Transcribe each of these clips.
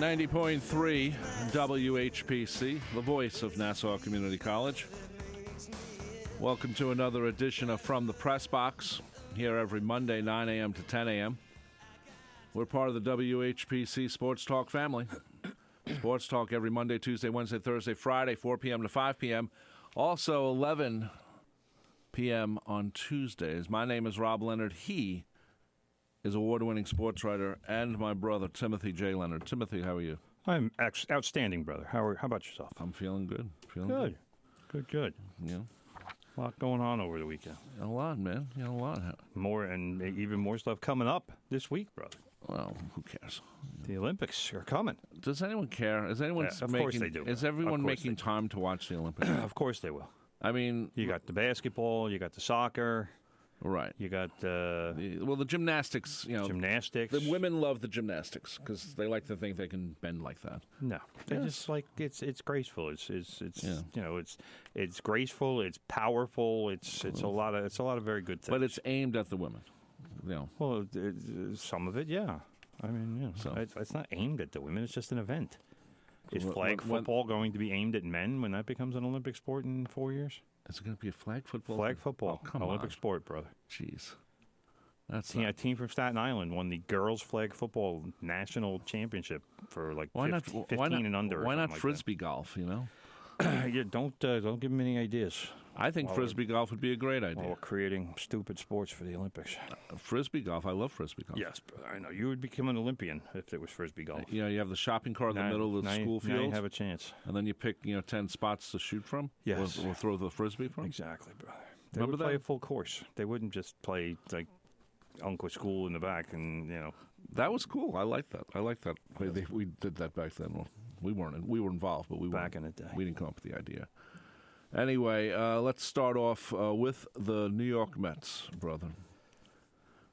90.3 WHPC, the voice of Nassau Community College. Welcome to another edition of From the Press Box, here every Monday, 9 a.m. to 10 a.m. We're part of the WHPC Sports Talk family. Sports Talk every Monday, Tuesday, Wednesday, Thursday, Friday, 4 p.m. to 5 p.m. Also 11 p.m. on Tuesdays. My name is Rob Leonard. He is award-winning sports writer and my brother, Timothy J. Leonard. Timothy, how are you? I'm outstanding, brother. How about yourself? I'm feeling good. Good. Yeah. A lot going on over the weekend. A lot, man. A lot. More and even more stuff coming up this week, brother. Well, who cares? The Olympics are coming. Does anyone care? Is anyone of course they do. Is everyone making time to watch the Olympics? Of course they will. I mean, you got the basketball, you got the soccer. Right. You got the gymnastics. Gymnastics. The women love the gymnastics because they like to think they can bend like that. No, they just like it's graceful. It's graceful. It's powerful. It's a lot of very good things. But it's aimed at the women. Well, some of it, yeah. I mean, it's not aimed at the women. It's just an event. Is flag football going to be aimed at men when that becomes an Olympic sport in 4 years? Is it going to be a flag football? Flag football. Oh, come Olympic on. sport, brother. Jeez. A team from Staten Island won the girls flag football national championship for 15 and under. Why not frisbee golf, Yeah, don't give them any ideas. I think frisbee golf would be a great idea. Or creating stupid sports for the Olympics. Frisbee golf, I love frisbee golf. Yes, I know. You would become an Olympian if it was frisbee golf. You have the shopping cart in the middle of the school field. Now you have a chance. And then you pick 10 spots to shoot from. Yes. Or throw the frisbee from. Exactly, brother. They would play a full course. They wouldn't just play like Uncle School in the back and, That was cool. I like that. We did that back then. Well, we were involved, but back in the day. We didn't come up with the idea. Anyway, let's start off with the New York Mets, brother.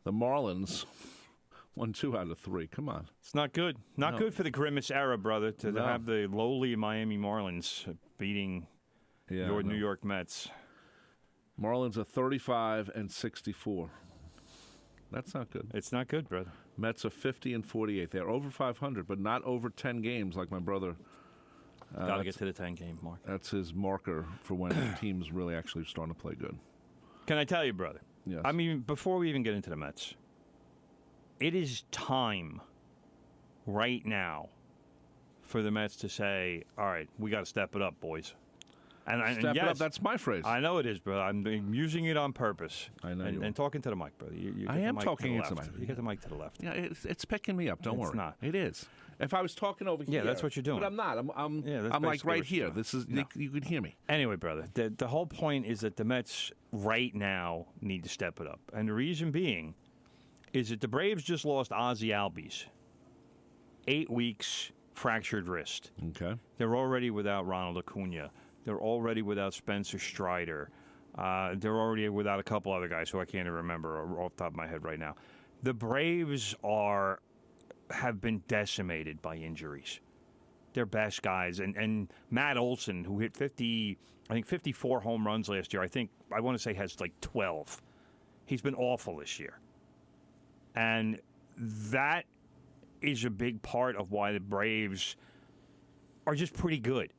The Marlins won 2 out of 3. Come on. It's not good. Not good for the Grimace era, brother, to have the lowly Miami Marlins beating your New York Mets. Marlins are 35-64. That's not good. It's not good, brother. Mets are 50-48. They're over 500, but not over 10 games like my brother. Got to get to the 10-game mark. That's his marker for when the team's really actually starting to play good. Can I tell you, brother? Yes. I mean, before we even get into the Mets, it is time right now for the Mets to say, all right, we got to step it up, boys. Step it up, that's my phrase. I know it is, brother. I'm using it on purpose. I know and talking to the mic, brother. I am talking into the mic. You get the mic to the left. Yeah, it's picking me up. Don't worry. It's not. It is. If I was talking over here. Yeah, that's what you're doing. But I'm not. I'm like right here. This is you can hear me. Anyway, brother, the whole point is that the Mets right now need to step it up. And the reason being is that the Braves just lost Ozzie Albies. 8 weeks, fractured wrist. Okay. They're already without Ronald Acuna. They're already without Spencer Strider. They're already without a couple other guys who I can't even remember off the top of my head right now. The Braves have been decimated by injuries. Their best guys. And Matt Olson, who hit 54 home runs last year, I want to say has 12. He's been awful this year. And that is a big part of why the Braves are just pretty good.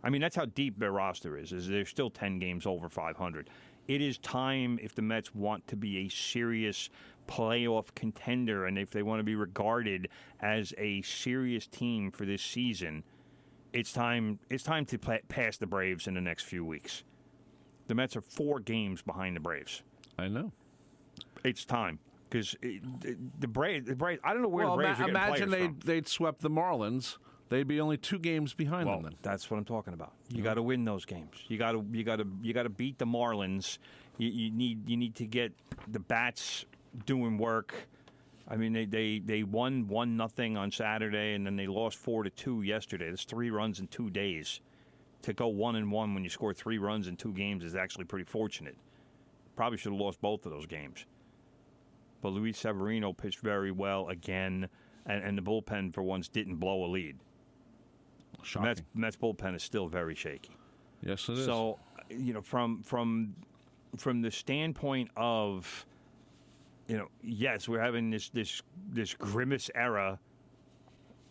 I mean, that's how deep their roster is they're still 10 games over 500. It is time, if the Mets want to be a serious playoff contender and if they want to be regarded as a serious team for this season, it's time to pass the Braves in the next few weeks. The Mets are 4 games behind the Braves. I know. It's time. Because the Braves, I don't know where the Braves are getting players from. Imagine they'd swept the Marlins. They'd be only 2 games behind them then. That's what I'm talking about. You got to win those games. You got to beat the Marlins. You need to get the bats doing work. I mean, they won 1-0 on Saturday, and then they lost 4-2 yesterday. That's 3 runs in 2 days. To go 1-1 when you score 3 runs in 2 games is actually pretty fortunate. Probably should have lost both of those games. But Luis Severino pitched very well again, and the bullpen for once didn't blow a lead. Shocking. Mets bullpen is still very shaky. Yes, it is. So, from the standpoint of, yes, we're having this Grimace era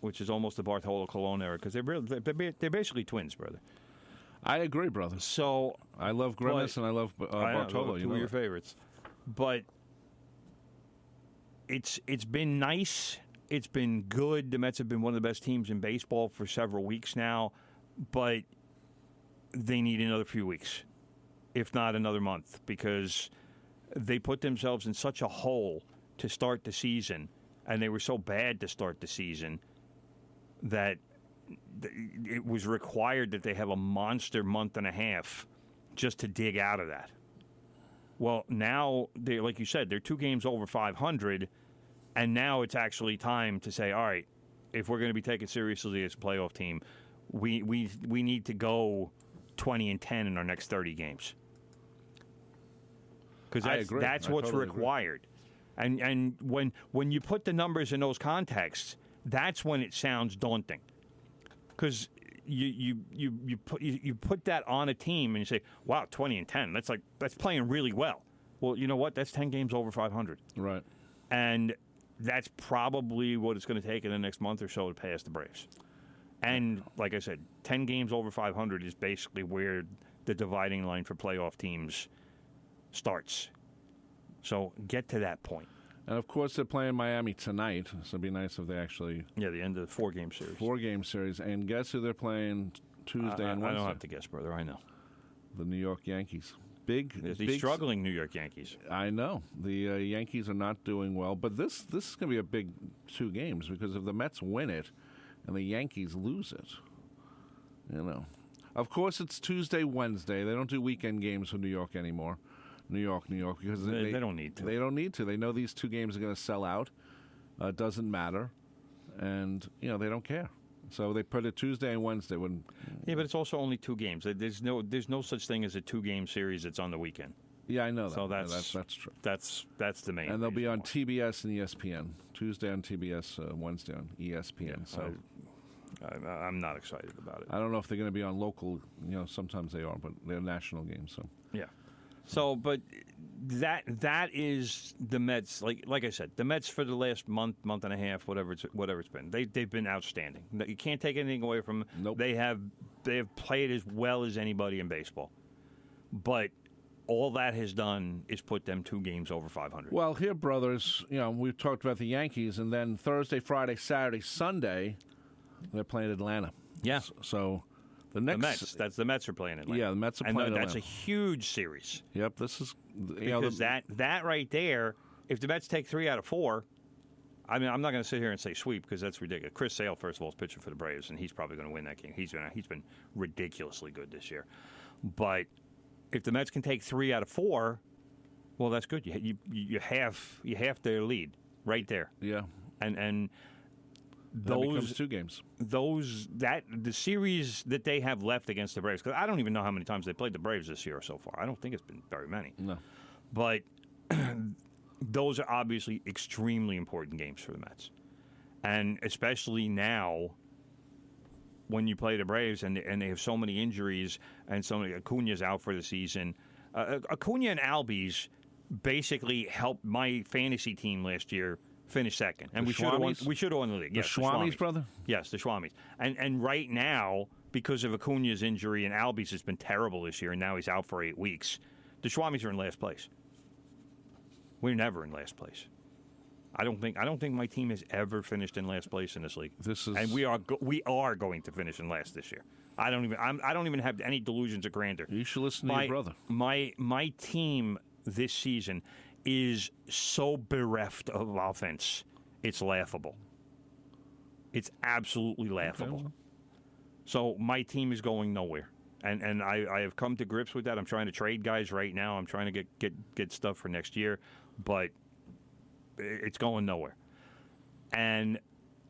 which is almost the Bartolo Colon era, because they're basically twins, brother. I agree, brother. So I love Grimace and I love Bartolo. Two of your favorites, but it's been nice. It's been good. The Mets have been one of the best teams in baseball for several weeks now, but they need another few weeks, if not another month, because they put themselves in such a hole to start the season, and they were so bad to start the season that it was required that they have a monster month and a half just to dig out of that. Well, now, like you said, they're 2 games over 500, and now it's actually time to say, all right, if we're going to be taken seriously as a playoff team, we need to go 20-10 in our next 30 games. Because that's what's totally required. Agree. And when you put the numbers in those contexts, that's when it sounds daunting. Because you put that on a team and you say, wow, 20-10, that's playing really well. Well, you know what? That's 10 games over 500. Right. And that's probably what it's going to take in the next month or so to pass the Braves. And like I said, 10 games over 500 is basically where the dividing line for playoff teams starts. So get to that point. And, of course, they're playing Miami tonight, so it'd be nice if they actually... Yeah, the end of the 4-game series. 4-game series. And guess who they're playing Tuesday and Wednesday? I don't have to guess, brother. I know. The New York Yankees. The struggling New York Yankees. I know. The Yankees are not doing well. But this is going to be a big 2 games, because if the Mets win it and the Yankees lose it, you know. Of course, it's Tuesday, Wednesday. They don't do weekend games for New York anymore. New York, because they don't need to. They don't need to. They know these 2 games are going to sell out. It doesn't matter, and they don't care. So they put it Tuesday and Wednesday. Yeah, but it's also only 2 games. There's no such thing as a 2-game series that's on the weekend. Yeah, I know that. So that's true. That's the main. And they'll be on TBS and ESPN. Tuesday on TBS, Wednesday on ESPN. Yeah, so I'm not excited about it. I don't know if they're going to be on local. Sometimes they are, but they're national games. So yeah. So, but that is the Mets. Like I said, the Mets for the last month and a half, whatever it's been, they've been outstanding. You can't take anything away from them. Nope. They have played as well as anybody in baseball, but all that has done is put them 2 games over 500. Well, here, brothers, we've talked about the Yankees, and then Thursday, Friday, Saturday, Sunday, they're playing Atlanta. Yeah. So. The Mets. That's the Mets are playing Atlanta. Yeah, the Mets are playing Atlanta. That's a huge series. Yep, this is because that right there. If the Mets take 3 out of 4, I mean, I'm not going to sit here and say sweep because that's ridiculous. Chris Sale, first of all, is pitching for the Braves, and he's probably going to win that game. He's been ridiculously good this year. But if the Mets can take 3 out of 4, well, that's good. You have their lead right there. Yeah, and. That becomes 2 games. The series that they have left against the Braves, because I don't even know how many times they played the Braves this year so far. I don't think it's been very many. No. But those are obviously extremely important games for the Mets. And especially now when you play the Braves and they have so many injuries and so many Acuna's out for the season. Acuna and Albies basically helped my fantasy team last year finish second, and we should have won the league. The Schwammies, brother? Yes, the Schwammies. And right now, because of Acuna's injury and Albies has been terrible this year, and now he's out for 8 weeks, the Schwammies are in last place. We're never in last place. I don't think my team has ever finished in last place in this league. And we are going to finish in last this year. I don't even have any delusions of grandeur. You should listen to your brother. My team this season is so bereft of offense, it's laughable. It's absolutely laughable. Okay. So my team is going nowhere, and I have come to grips with that. I'm trying to trade guys right now. I'm trying to get stuff for next year, but it's going nowhere. And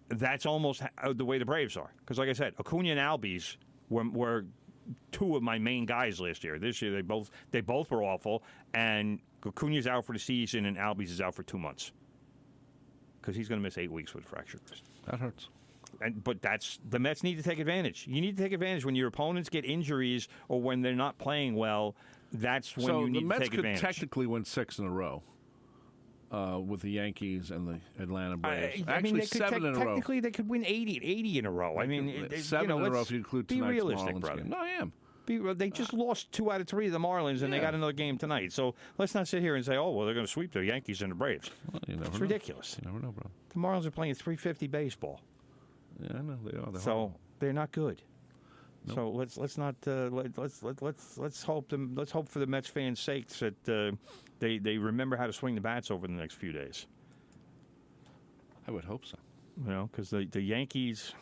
that's almost the way the Braves are. Because like I said, Acuna and Albies were 2 of my main guys last year. This year they both were awful, and Acuna's out for the season, and Albies is out for 2 months because he's going to miss 8 weeks with a fractured wrist. That hurts. But the Mets need to take advantage. You need to take advantage when your opponents get injuries or when they're not playing well. That's when you need to take advantage. So the Mets could technically win 6 in a row. with the Yankees and the Atlanta Braves. I mean, Actually, seven in a row. Technically, they could win 80 in a row. I mean, seven in a row if you include be tonight's realistic, Marlins brother. game. No, I am. They just lost 2 out of 3 of the Marlins, and they Yeah. got another game tonight. So let's not sit here and say, oh, well, they're going to sweep the Yankees and the Braves. Well, you never It's know. ridiculous. You never know, bro. The Marlins are playing .350 baseball, Yeah, I know they are. They're so horrible. they're not good. So let's not let's hope for the Mets fans' sakes that they remember how to swing the bats over the next few days. I would hope so. You know, because the Yankees,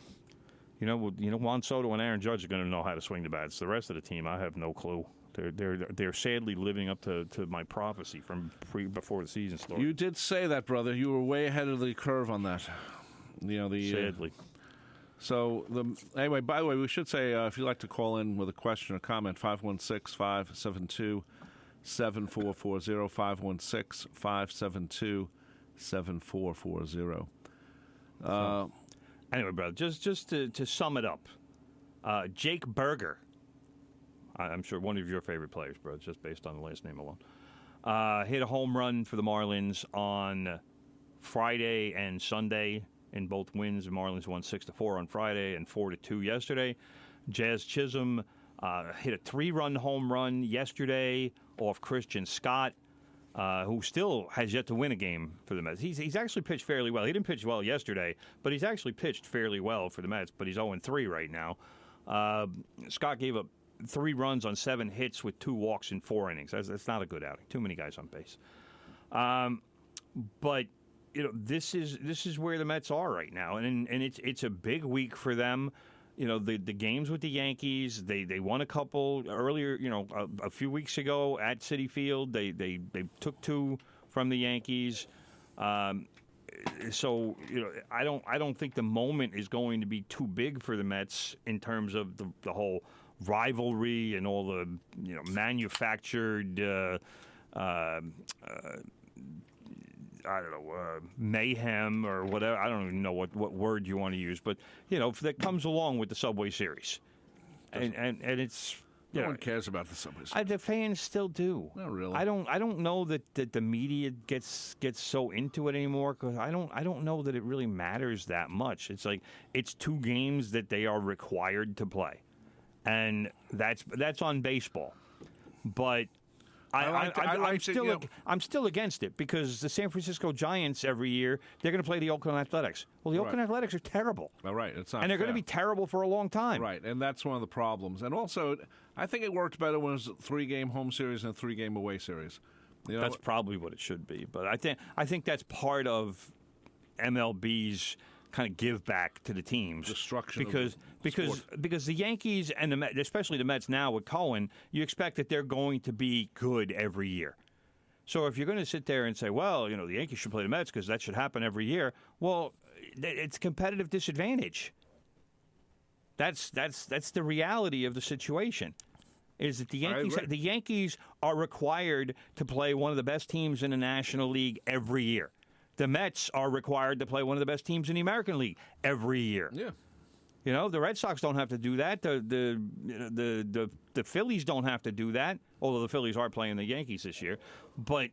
Juan Soto and Aaron Judge are going to know how to swing the bats. The rest of the team, I have no clue. They're sadly living up to my prophecy from before the season started. You did say that, brother. You were way ahead of the curve on that. Sadly. So, anyway, by the way, we should say if you'd like to call in with a question or comment, 516-572-7440, 512-572-7440. Anyway, brother, just to sum it up, Jake Berger, I'm sure one of your favorite players, bro, just based on the last name alone, hit a home run for the Marlins on Friday and Sunday. In both wins, the Marlins won 6-4 on Friday and 4-2 yesterday. Jazz Chisholm hit a 3-run home run yesterday off Christian Scott, who still has yet to win a game for the Mets. He's actually pitched fairly well. He didn't pitch well yesterday, but he's actually pitched fairly well for the Mets, but he's 0-3 right now. Scott gave up 3 runs on 7 hits with 2 walks in 4 innings. That's not a good outing. Too many guys on base. But this is where the Mets are right now, and it's a big week for them. The games with the Yankees, they won a couple earlier. A few weeks ago at Citi Field, they took 2 from the Yankees. So I don't think the moment is going to be too big for the Mets in terms of the whole rivalry and all the manufactured. Mayhem or whatever. I don't even know what word you want to use, but that comes along with the Subway Series, and it's no one cares about the Subways. The fans still do. Not really. I don't know that the media gets so into it anymore because I don't know that it really matters that much. It's like it's 2 games that they are required to play, and that's on baseball, but. I'm still against it because the San Francisco Giants every year they're going to play the Oakland Athletics. Well, the Oakland Athletics are terrible. All right, it's not, and they're fair. going to be terrible for a long time. Right, and that's one of the problems. And also, I think it worked better when it was a 3-game home series and a 3-game away series. That's probably what it should be. But I think that's part of MLB's kind of give back to the teams. Destruction because the Yankees and the Mets, especially the Mets now with Cohen, you expect that they're going to be good every year. So if you're going to sit there and say, well, the Yankees should play the Mets because that should happen every year, well, it's competitive disadvantage. That's the reality of the situation. Is that the Yankees are required to play one of the best teams in the National League every year. The Mets are required to play one of the best teams in the American League every year. Yeah. The Red Sox don't have to do that. The Phillies don't have to do that, although the Phillies are playing the Yankees this year. But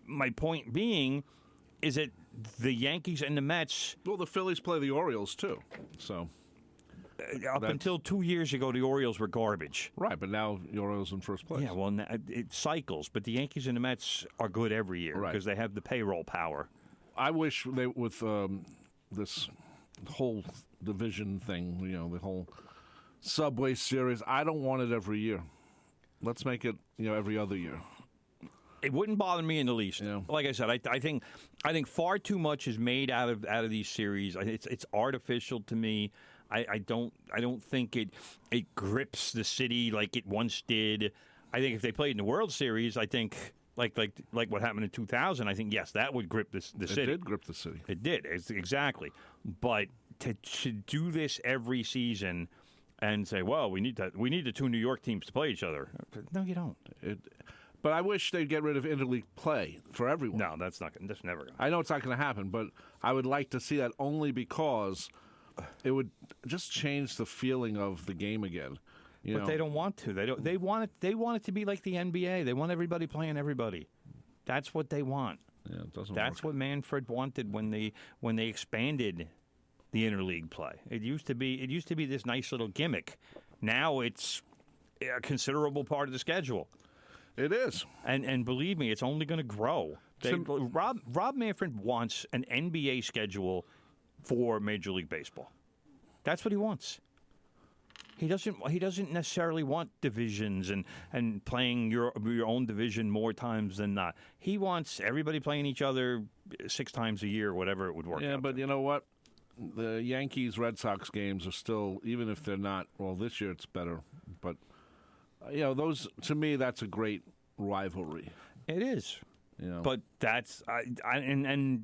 my point being is that the Yankees and the Mets... Well, the Phillies play the Orioles, too. So... Up until 2 years ago, the Orioles were garbage. Right, but now the Orioles in first place. Yeah, well, it cycles. But the Yankees and the Mets are good every year because they have the payroll power. I wish they, with this whole division thing, the whole Subway Series, I don't want it every year. Let's make it, every other year. It wouldn't bother me in the least. Yeah. Like I said, I think far too much is made out of these series. It's artificial to me. I don't think it grips the city like it once did. I think if they played in the World Series, I think like what happened in 2000, I think yes, that would grip the city. It did grip the city. It did exactly. But to do this every season and say, well, we need the 2 New York teams to play each other. No, you don't. But I wish they'd get rid of interleague play for everyone. No, that's never going to. I know it's not going to happen, but I would like to see that only because it would just change the feeling of the game again. But they don't want to. They want it to be like the NBA. They want everybody playing everybody. That's what they want. Yeah, it doesn't That's work. what Manfred wanted when they expanded the interleague play. It used to be this nice little gimmick. Now it's a considerable part of the schedule. It is. And believe me, it's only going to grow. Rob Manfred wants an NBA schedule for Major League Baseball. That's what he wants. He doesn't necessarily want divisions and playing your own division more times than not. He wants everybody playing each other 6 times a year, whatever it would work out. Yeah, but you know what? The Yankees-Red Sox games are still, even if they're not, well, this year it's better. But, those, to me, that's a great rivalry. It is. You know. But that's and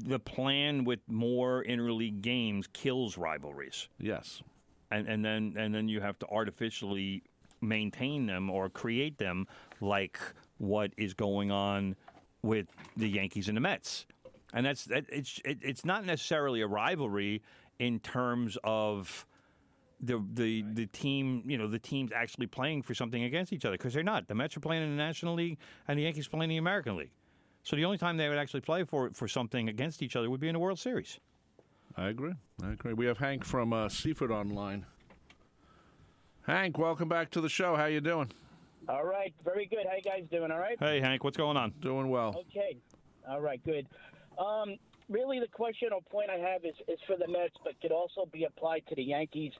the plan with more interleague games kills rivalries. Yes. And then you have to artificially maintain them or create them, like what is going on with the Yankees and the Mets. And it's not necessarily a rivalry in terms of the team, the teams actually playing for something against each other, because they're not. The Mets are playing in the National League and the Yankees playing in the American League. So the only time they would actually play for something against each other would be in the World Series. I agree. We have Hank from Seaford online. Hank, welcome back to the show. How you doing? All right. Very good. How you guys doing? All right? Hey, Hank, what's going on? Doing well. Okay. All right. Good. Really, the question or point I have is for the Mets, but could also be applied to the Yankees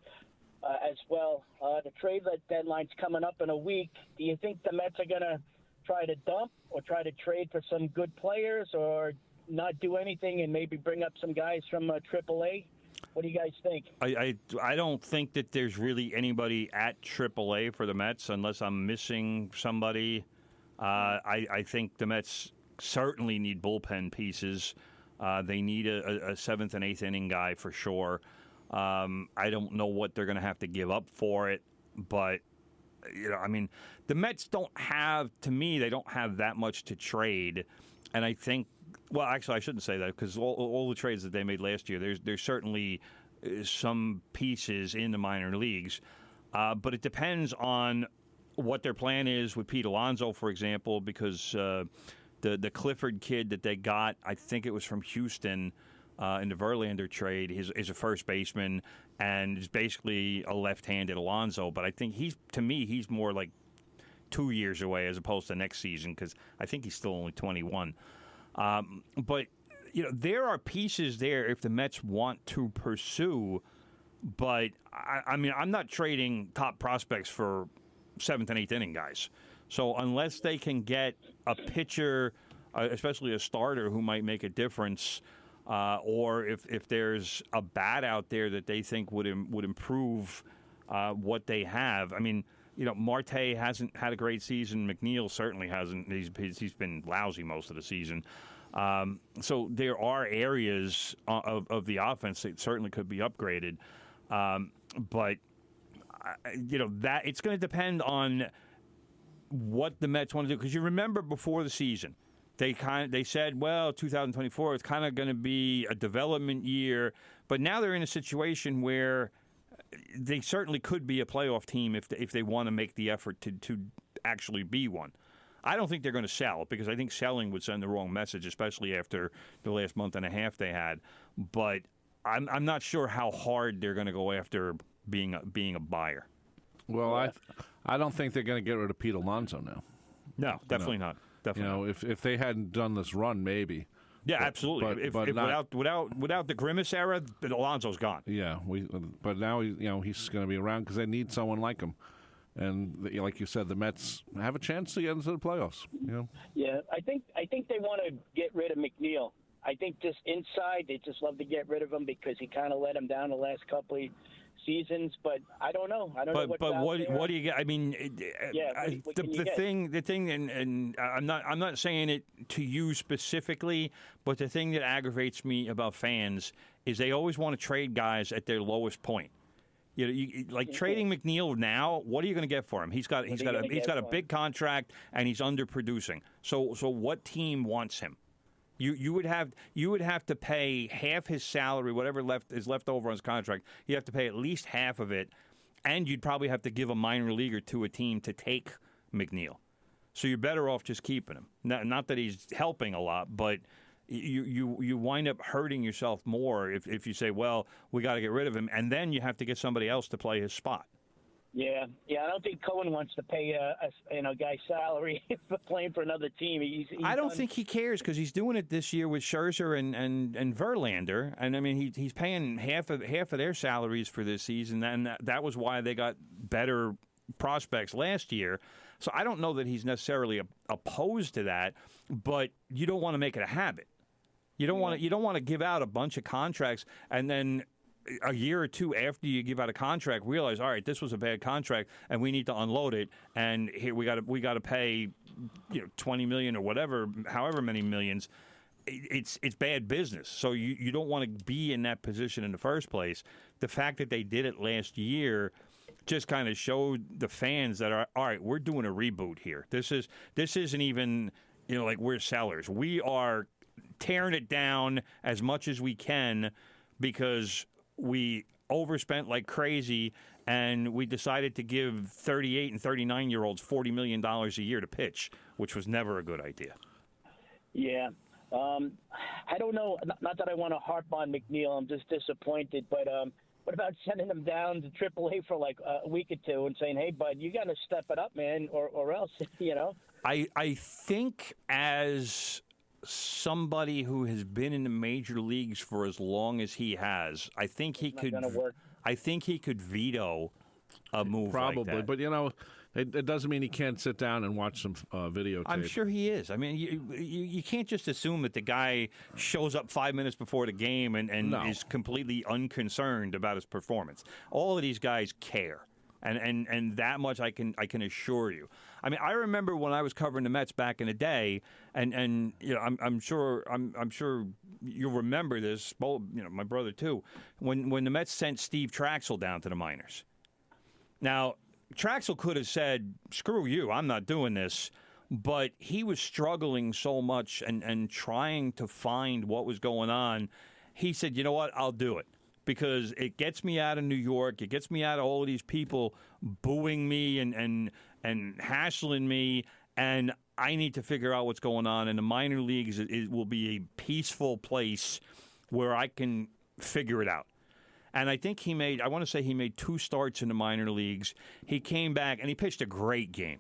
as well. The trade deadline's coming up in a week. Do you think the Mets are going to try to dump or try to trade for some good players, or not do anything and maybe bring up some guys from AAA? What do you guys think? I don't think that there's really anybody at AAA for the Mets unless I'm missing somebody. I think the Mets certainly need bullpen pieces. They need a 7th and 8th inning guy for sure. I don't know what they're going to have to give up for it, but the Mets don't have, to me, they don't have that much to trade, and I think. Well, actually, I shouldn't say that, because all the trades that they made last year, there's certainly some pieces in the minor leagues, but it depends on what their plan is with Pete Alonso, for example, because the Clifford kid that they got, I think it was from Houston in the Verlander trade, is a first baseman and is basically a left-handed Alonso, but I think to me, he's more like 2 years away as opposed to next season, because I think he's still only 21. But there are pieces there if the Mets want to pursue. But I'm not trading top prospects for 7th and 8th inning guys. So unless they can get a pitcher, especially a starter, who might make a difference, or if there's a bat out there that they think would improve what they have. Marte hasn't had a great season. McNeil certainly hasn't. He's been lousy most of the season. So there are areas of the offense that certainly could be upgraded. But that it's going to depend on what the Mets want to do. Because you remember before the season, they said, well, 2024 is kind of going to be a development year. But now they're in a situation where they certainly could be a playoff team if they want to make the effort to actually be one. I don't think they're going to sell, because I think selling would send the wrong message, especially after the last month and a half they had. But I'm not sure how hard they're going to go after being a buyer. Well, I don't think they're going to get rid of Pete Alonso now. No, definitely not. Definitely not. If they hadn't done this run, maybe. Yeah, absolutely. Without the Grimace era, Alonso's gone. Yeah, but now he's going to be around because they need someone like him, and like you said, the Mets have a chance to get into the playoffs. Yeah, I think they want to get rid of McNeil. I think just inside they just love to get rid of him because he kind of let them down the last couple of seasons. But I don't know. But what do you get? The thing, and I'm not saying it to you specifically, but the thing that aggravates me about fans is they always want to trade guys at their lowest point. Trading McNeil now. What are you going to get for him? He's got a big contract and he's underproducing. So what team wants him? You would have to pay half his salary, whatever is left over on his contract. You have to pay at least half of it, and you'd probably have to give a minor leaguer to a team to take McNeil. So you're better off just keeping him. Not that he's helping a lot, but you wind up hurting yourself more if you say, well, we got to get rid of him, and then you have to get somebody else to play his spot. Yeah. I don't think Cohen wants to pay a guy's salary for playing for another team. I don't think he cares because he's doing it this year with Scherzer and Verlander, and I mean he's paying half of their salaries for this season, and that was why they got better prospects last year. So I don't know that he's necessarily opposed to that, but you don't want to make it a habit. You don't want to give out a bunch of contracts and then a year or two after you give out a contract, realize, all right, this was a bad contract, and we need to unload it, and here we got to pay, $20 million or whatever, however many millions. It's bad business. So you don't want to be in that position in the first place. The fact that they did it last year just kind of showed the fans that all right, we're doing a reboot here. This isn't even like we're sellers. We are tearing it down as much as we can because we overspent like crazy, and we decided to give 38 and 39-year-olds $40 million a year to pitch, which was never a good idea. Yeah. I don't know. Not that I want to harp on McNeil. I'm just disappointed. But what about sending him down to AAA for like a week or two and saying, hey, bud, you got to step it up, man, or else, I think as somebody who has been in the major leagues for as long as he has, I think he could. I think he could veto a move probably, like that. But it doesn't mean he can't sit down and watch some videotape. I'm sure he is. I mean, you can't just assume that the guy shows up 5 minutes before the game and is completely unconcerned about his performance. All of these guys care. And that much I can assure you. I mean, I remember when I was covering the Mets back in the day, and I'm sure you'll remember this. My brother too. When the Mets sent Steve Traxel down to the minors. Now, Traxel could have said, "Screw you, I'm not doing this," but he was struggling so much and trying to find what was going on. He said, "You know what? I'll do it." Because it gets me out of New York. It gets me out of all of these people booing me and hassling me. And I need to figure out what's going on. In the minor leagues, it will be a peaceful place where I can figure it out. And I think he made 2 starts in the minor leagues. He came back, and he pitched a great game.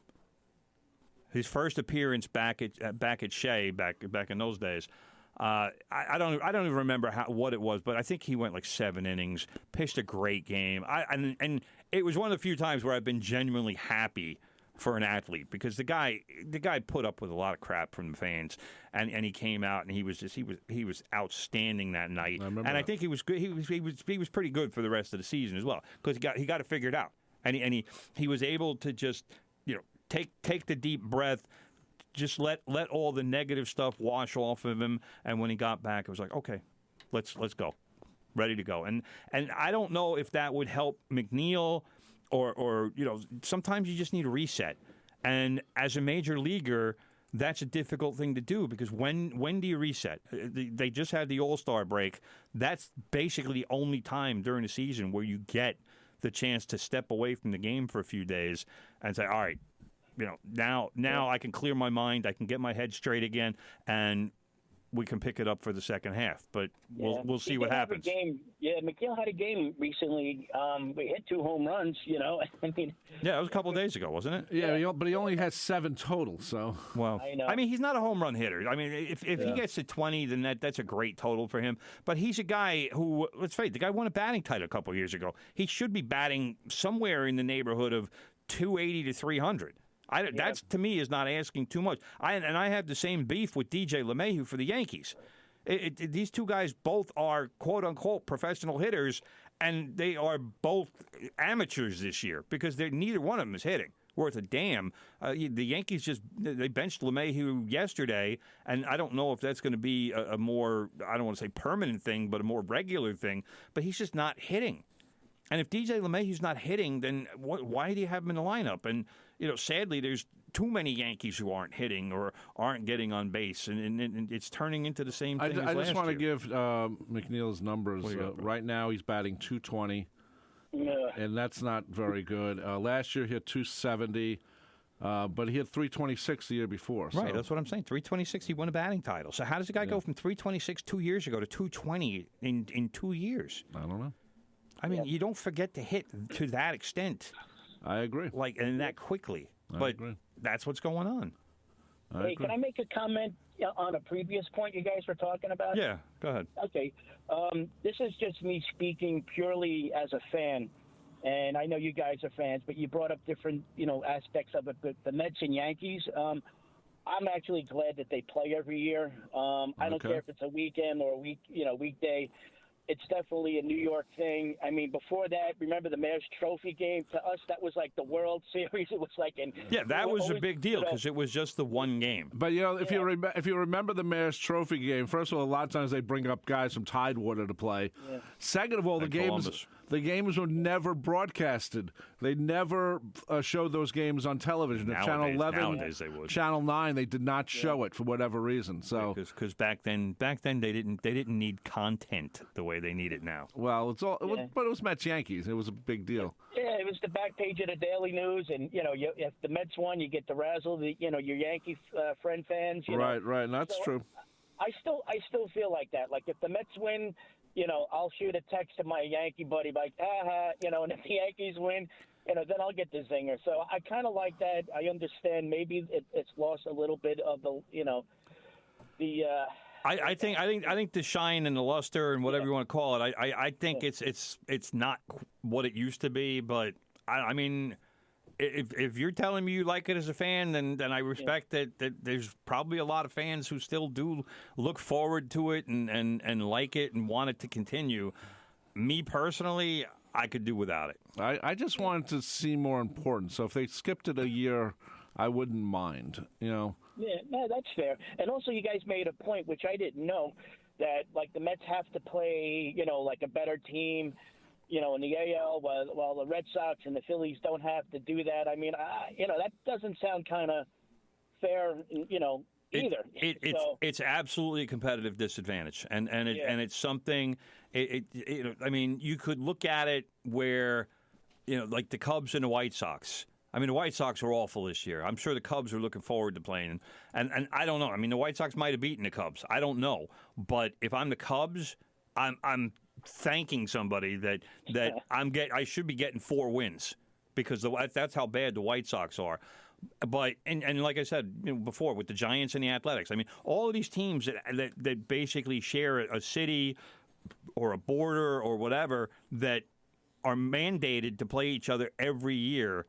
His first appearance back at Shea, back in those days. I don't even remember what it was, but I think he went like 7 innings, pitched a great game. And it was one of the few times where I've been genuinely happy for an athlete because the guy put up with a lot of crap from the fans, and he came out and he was outstanding that night. I think he was good. He was pretty good for the rest of the season as well because he got it figured out, and he was able to just take the deep breath. Just let all the negative stuff wash off of him, and when he got back, it was like, okay, let's go, ready to go. And I don't know if that would help McNeil, or sometimes you just need a reset. And as a major leaguer, that's a difficult thing to do because when do you reset? They just had the All-Star break. That's basically the only time during the season where you get the chance to step away from the game for a few days and say, all right. Now I can clear my mind. I can get my head straight again, and we can pick it up for the second half. But we'll see what happens. McNeil had a game recently. We hit 2 home runs. I mean. Yeah, it was a couple of days ago, wasn't it? Yeah, but he only has 7 total. So I mean, he's not a home run hitter. I mean, if he gets to 20, then that's a great total for him. But he's a guy who, let's face it, the guy won a batting title a couple of years ago. He should be batting somewhere in the neighborhood of 280 to 300. That's, to me, is not asking too much. I have the same beef with DJ LeMahieu for the Yankees. These two guys both are quote-unquote professional hitters, and they are both amateurs this year because neither one of them is hitting worth a damn. The Yankees they benched LeMahieu yesterday, and I don't know if that's going to be a more, I don't want to say permanent thing, but a more regular thing, but he's just not hitting. And if DJ LeMahieu's not hitting, then why do you have him in the lineup? And sadly, there's too many Yankees who aren't hitting or aren't getting on base, and it's turning into the same thing as last year. I just want to give McNeil's numbers. Right now, he's batting .220, and that's not very good. Last year, he hit .270. But he had 326 the year before. Right, so. that's what I'm saying. 326, he won a batting title. So how does a guy go from 326 2 years ago to 220 in 2 years? I don't know. I mean, you don't forget to hit to that extent. I agree. And that quickly. I agree. That's what's going on. Hey, can I make a comment on a previous point you guys were talking about? Yeah, go ahead. Okay. This is just me speaking purely as a fan. And I know you guys are fans, but you brought up different, aspects of it. But the Mets and Yankees, I'm actually glad that they play every year. I don't care if it's a weekend or a weekday. It's definitely a New York thing. I mean, before that, remember the Mayor's Trophy game? To us, that was like the World Series. It was like that was a big deal because it was just the one game. But if you remember the Mayor's Trophy game, first of all, a lot of times they bring up guys from Tidewater to play. Yeah. Second of all, the games were never broadcasted. They never showed those games on television. At Channel 11, nowadays they would. Channel 9, they did not show it for whatever reason. So because back then they didn't need content the way they need it now. Well, but it was Mets Yankees. It was a big deal. Yeah, it was the back page of the Daily News, and if the Mets won, you get to razzle your Yankee friend fans. Right, and that's true. I still feel like that. Like if the Mets win, I'll shoot a text to my Yankee buddy like, and if the Yankees win, then I'll get the zinger. So I kind of like that. I understand maybe it's lost a little bit of the. I think the shine and the luster and whatever you want to call it. I think it's not what it used to be. But I mean, if you're telling me you like it as a fan, then I respect that there's probably a lot of fans who still do look forward to it and like it and want it to continue. Me personally, I could do without it. I just wanted to see more important. So if they skipped it a year, I wouldn't mind. Yeah, no, that's fair. And also, you guys made a point, which I didn't know, that like the Mets have to play, like a better team, in the AL, while the Red Sox and the Phillies don't have to do that. I mean, that doesn't sound kind of fair, either. It's absolutely a competitive disadvantage, and it's something. I mean, you could look at it where, like the Cubs and the White Sox. I mean, the White Sox were awful this year. I'm sure the Cubs are looking forward to playing. And I don't know. I mean, the White Sox might have beaten the Cubs. I don't know. But if I'm the Cubs, I'm thanking somebody that I should be getting 4 wins because that's how bad the White Sox are. But and like I said before, with the Giants and the Athletics, I mean, all of these teams that basically share a city or a border or whatever that are mandated to play each other every year.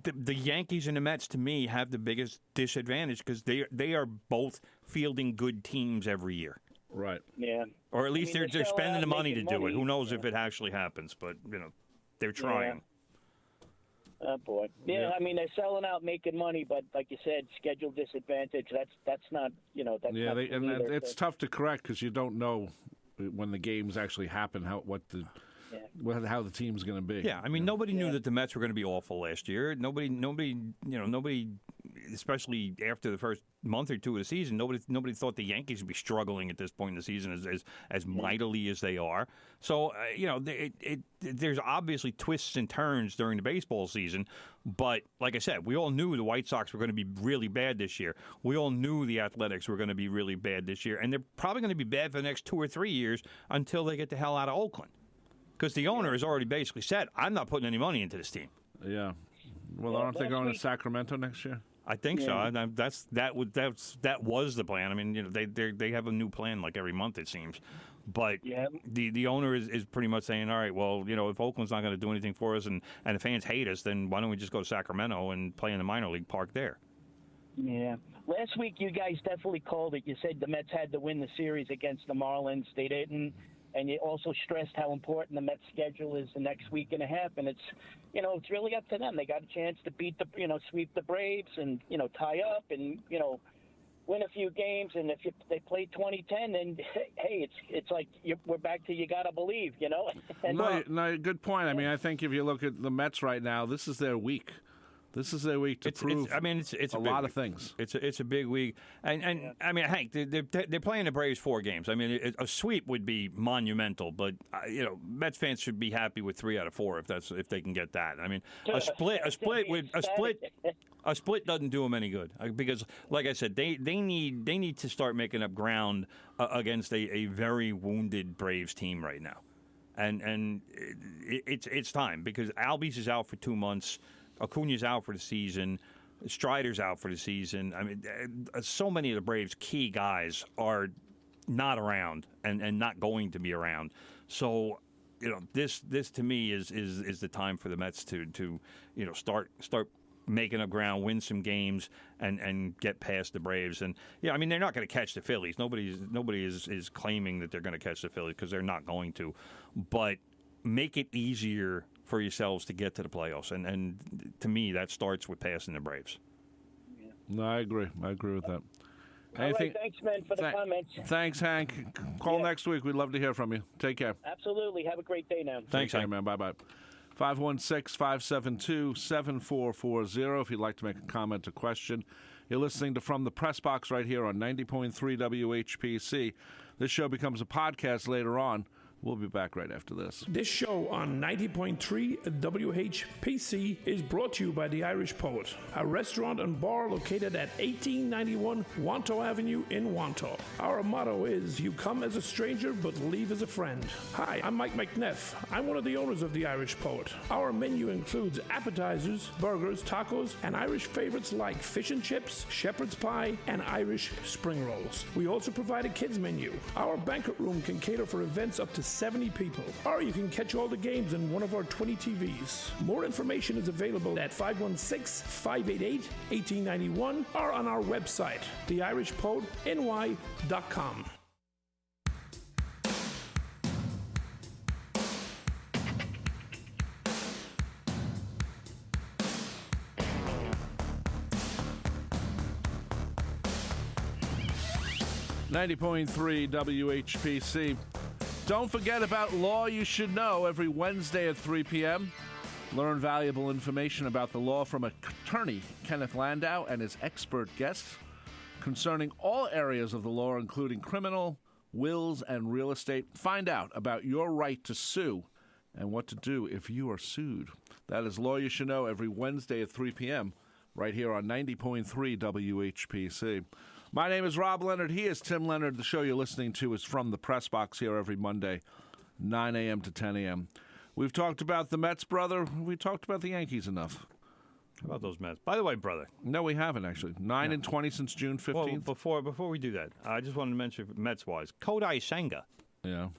The Yankees and the Mets, to me, have the biggest disadvantage because they are both fielding good teams every year. Right. Yeah. Or at least they're spending the money to do it. Who knows if it actually happens? But they're trying. Oh boy. Yeah. I mean, they're selling out, making money, but like you said, schedule disadvantage. That's not. That's yeah. not It's tough to correct because you don't know when the games actually happen how the team's going to be. Yeah, I mean, nobody knew that the Mets were going to be awful last year. Nobody, especially after the first month or two of the season, nobody thought the Yankees would be struggling at this point in the season as mightily as they are. So, there's obviously twists and turns during the baseball season. But like I said, we all knew the White Sox were going to be really bad this year. We all knew the Athletics were going to be really bad this year. And they're probably going to be bad for the next 2 or 3 years until they get the hell out of Oakland. Because the owner has already basically said, I'm not putting any money into this team. Yeah. Well, aren't they going to Sacramento next year? I think so. That was the plan. I mean, they have a new plan like every month, it seems. But the owner is pretty much saying, all right, well, if Oakland's not going to do anything for us and the fans hate us, then why don't we just go to Sacramento and play in the minor league park there? Yeah. Last week, you guys definitely called it. You said the Mets had to win the series against the Marlins. They didn't. And you also stressed how important the Mets schedule is the next week and a half, and it's really up to them. They got a chance to beat sweep the Braves and tie up and win a few games. And if they play 2010, then hey, it's like we're back to you gotta believe, And, no, good point. I mean, I think if you look at the Mets right now, this is their week. This is a week to prove. It's a lot of things. It's a big week, and I mean, Hank, they're playing the Braves 4 games. I mean, a sweep would be monumental, but Mets fans should be happy with 3 out of 4 if they can get that. I mean, a split doesn't do them any good because, like I said, they need to start making up ground against a very wounded Braves team right now, and it's time because Albies is out for 2 months. Acuna's out for the season. Strider's out for the season. I mean, so many of the Braves' key guys are not around and not going to be around. So, this to me is the time for the Mets to start making up ground, win some games, and get past the Braves. And I mean, they're not going to catch the Phillies. Nobody is claiming that they're going to catch the Phillies because they're not going to. But make it easier for yourselves to get to the playoffs, and to me, that starts with passing the Braves. Yeah. No, I agree. I agree with that. All right, thanks, man, for the comments. Thanks, Hank. Call next week. We'd love to hear from you. Take care. Absolutely. Have a great day now. Thanks, Hank. Man. Bye-bye. 516-572-7440 if you'd like to make a comment or question. You're listening to From the Press Box right here on 90.3 WHPC. This show becomes a podcast later on. We'll be back right after this. This show on 90.3 WHPC is brought to you by The Irish Poet, a restaurant and bar located at 1891 Wanto Avenue in Wanto. Our motto is, you come as a stranger but leave as a friend. Hi, I'm Mike McNeff. I'm one of the owners of The Irish Poet. Our menu includes appetizers, burgers, tacos, and Irish favorites like fish and chips, shepherd's pie, and Irish spring rolls. We also provide a kids menu. Our banquet room can cater for events up to 70 people, or you can catch all the games in one of our 20 TVs. More information is available at 516-588-1891 or on our website, theirishpoetny.com. .3 WHPC. Don't forget about Law You Should Know every Wednesday at 3 p.m. Learn valuable information about the law from attorney Kenneth Landau and his expert guests concerning all areas of the law, including criminal, wills, and real estate. Find out about your right to sue and what to do if you are sued. That is Law You Should Know every Wednesday at 3 p.m. right here on 90.3 WHPC. My name is Rob Leonard. He is Tim Leonard. The show you're listening to is From the Press Box here every Monday, 9 a.m. to 10 a.m. We've talked about the Mets, brother. We talked about the Yankees enough. How about those Mets? By the way, brother. No, we haven't, actually. 9-20 since June 15th. Well, before we do that, I just wanted to mention Mets-wise, Kodai Senga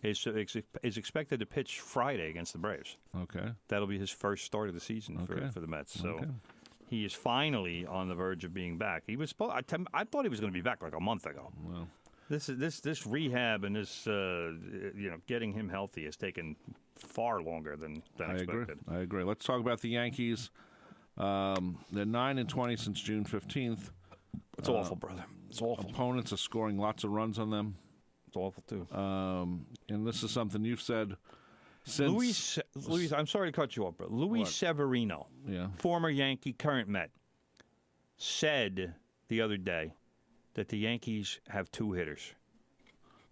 is expected to pitch Friday against the Braves. Okay. That'll be his first start of the season for the Mets. So he is finally on the verge of being back. He was I thought he was going to be back like a month ago. Well, this rehab and this getting him healthy has taken far longer than expected. I agree. Let's talk about the Yankees. They're 9-20 since June 15th. It's awful, brother. It's awful. Opponents are scoring lots of runs on them. It's awful too. And this is something you've said. Since Luis, I'm sorry to cut you off, bro. Luis Severino, former Yankee, current Met, said the other day that the Yankees have 2 hitters.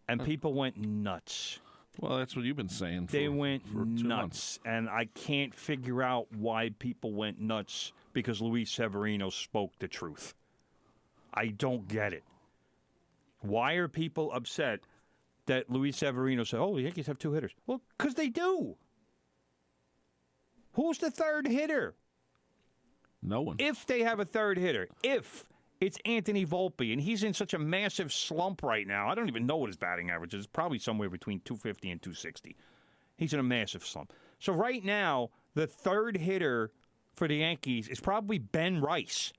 And people went nuts. Well, that's what you've been saying. They went for 2 nuts. months. And I can't figure out why people went nuts because Luis Severino spoke the truth. I don't get it. Why are people upset that Luis Severino said, the Yankees have 2 hitters? Well, because they do. Who's the third hitter? No one. If they have a third hitter, if it's Anthony Volpe, and he's in such a massive slump right now, I don't even know what his batting average is. It's probably somewhere between 250 and 260. He's in a massive slump. So right now, the third hitter for the Yankees is probably Ben Rice,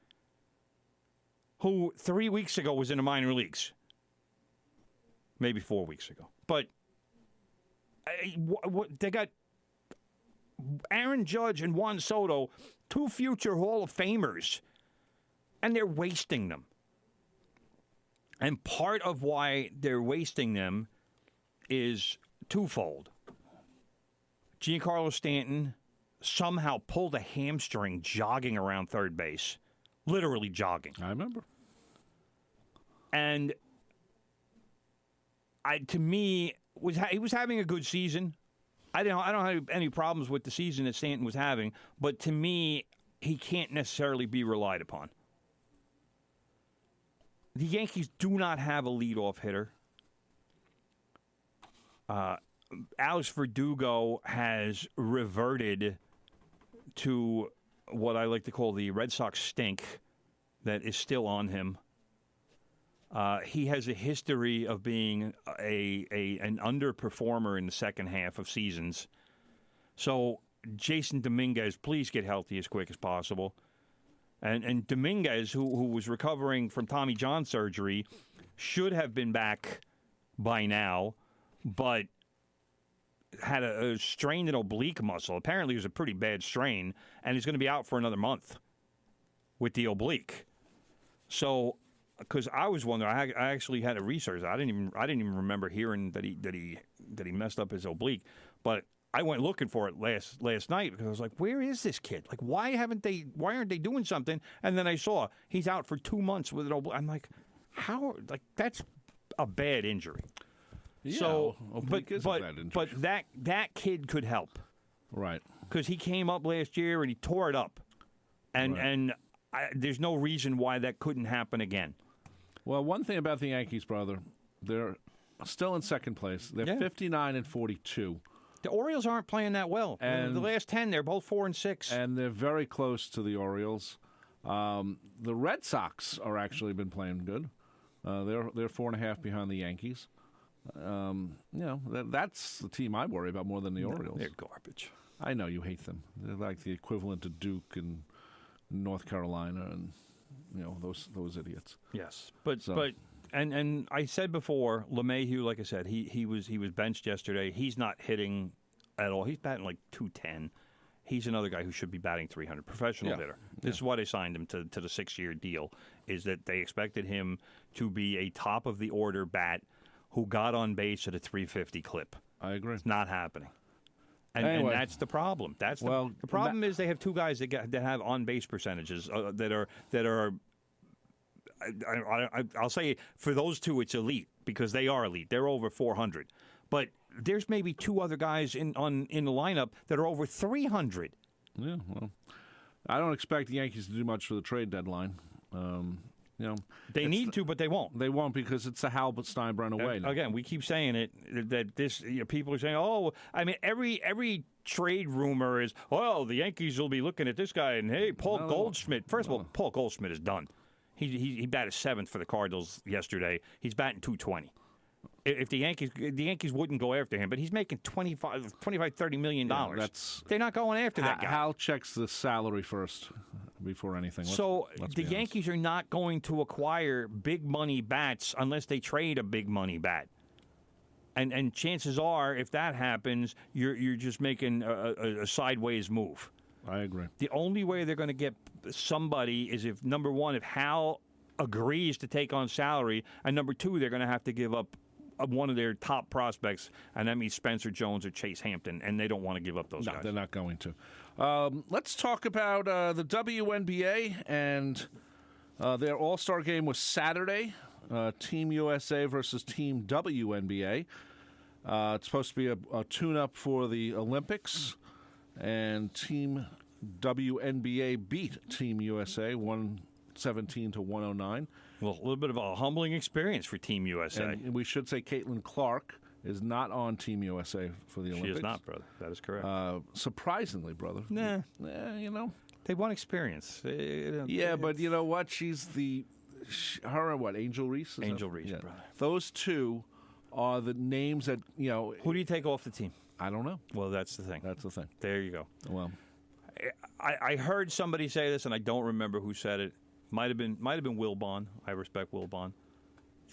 who 3 weeks ago was in the minor leagues. Maybe 4 weeks ago. But they got Aaron Judge and Juan Soto, 2 future Hall of Famers, and they're wasting them. And part of why they're wasting them is twofold. Giancarlo Stanton somehow pulled a hamstring jogging around third base, literally jogging. I remember. And to me, he was having a good season. I don't have any problems with the season that Stanton was having, but to me, he can't necessarily be relied upon. The Yankees do not have a leadoff hitter. Alex Verdugo has reverted to what I like to call the Red Sox stink that is still on him. He has a history of being an underperformer in the second half of seasons. So, Jason Dominguez, please get healthy as quick as possible. And Dominguez, who was recovering from Tommy John surgery, should have been back by now, but had a strained oblique muscle. Apparently, it was a pretty bad strain, and he's going to be out for another month with the oblique. So, because I was wondering, I actually had to research. I didn't even remember hearing that he messed up his oblique, but I went looking for it last night because I was like, where is this kid? Like, why aren't they doing something? And then I saw he's out for 2 months with an oblique. I'm like, how? Like, that's a bad injury. Yeah, so, oblique is a bad injury. but that kid could help, right? Because he came up last year and he tore it up, and there's no reason why that couldn't happen again. Well, one thing about the Yankees, brother, they're still in second place. They're 59 and 42. The Orioles aren't playing that well. And the last 10, they're both 4 and 6. And they're very close to the Orioles. The Red Sox are actually been playing good. They're 4.5 behind the Yankees. That's the team I worry about more than the Orioles. They're garbage. I know you hate them. They're like the equivalent to Duke and North Carolina and those idiots. Yes, but I said before, LeMahieu, like I said, he was benched yesterday. He's not hitting at all. He's batting like 210. He's another guy who should be batting 300. Professional hitter. This is why they signed him to the 6-year deal. Is that they expected him to be a top of the order bat who got on base at a 350 clip. I agree. It's not happening. And, anyway, and that's the problem. The problem is they have two guys that have on base percentages that are. I'll say for those two, it's elite because they are elite. They're over 400, but there's maybe two other guys in the lineup that are over 300. Yeah, well, I don't expect the Yankees to do much for the trade deadline. They need to, but they won't. They won't because it's a Halbert Steinbrenner way. Again, we keep saying it that this people are saying, oh, I mean, every trade rumor is, well, the Yankees will be looking at this guy and hey, Paul Goldschmidt. First of all, Paul Goldschmidt is done. He batted 7th for the Cardinals yesterday. He's batting .220. If the Yankees wouldn't go after him, but he's making $30 million. They're not going after that guy. Hal checks the salary first before anything. Let's the Yankees are not going to acquire big money bats unless they trade a big money bat. And chances are, if that happens, you're just making a sideways move. I agree. The only way they're going to get somebody is if, number one, if Hal agrees to take on salary, and number two, they're going to have to give up one of their top prospects, and that means Spencer Jones or Chase Hampton, and they don't want to give up those guys. No, they're not going to. Let's talk about the WNBA, and their All-Star game was Saturday, Team USA versus Team WNBA. It's supposed to be a tune-up for the Olympics, and Team WNBA beat Team USA 117 to 109. Well, a little bit of a humbling experience for Team USA. And we should say Caitlin Clark is not on Team USA for the Olympics. She is not, brother. That is correct. Surprisingly, brother. Nah. They want experience. But you know what? She's her and what? Angel Reese? Angel Reese, brother. Those two are the names that, Who do you take off the team? I don't know. Well, that's the thing. There you go. Well, I heard somebody say this, and I don't remember who said it. Might have been Wilbon. I respect Wilbon.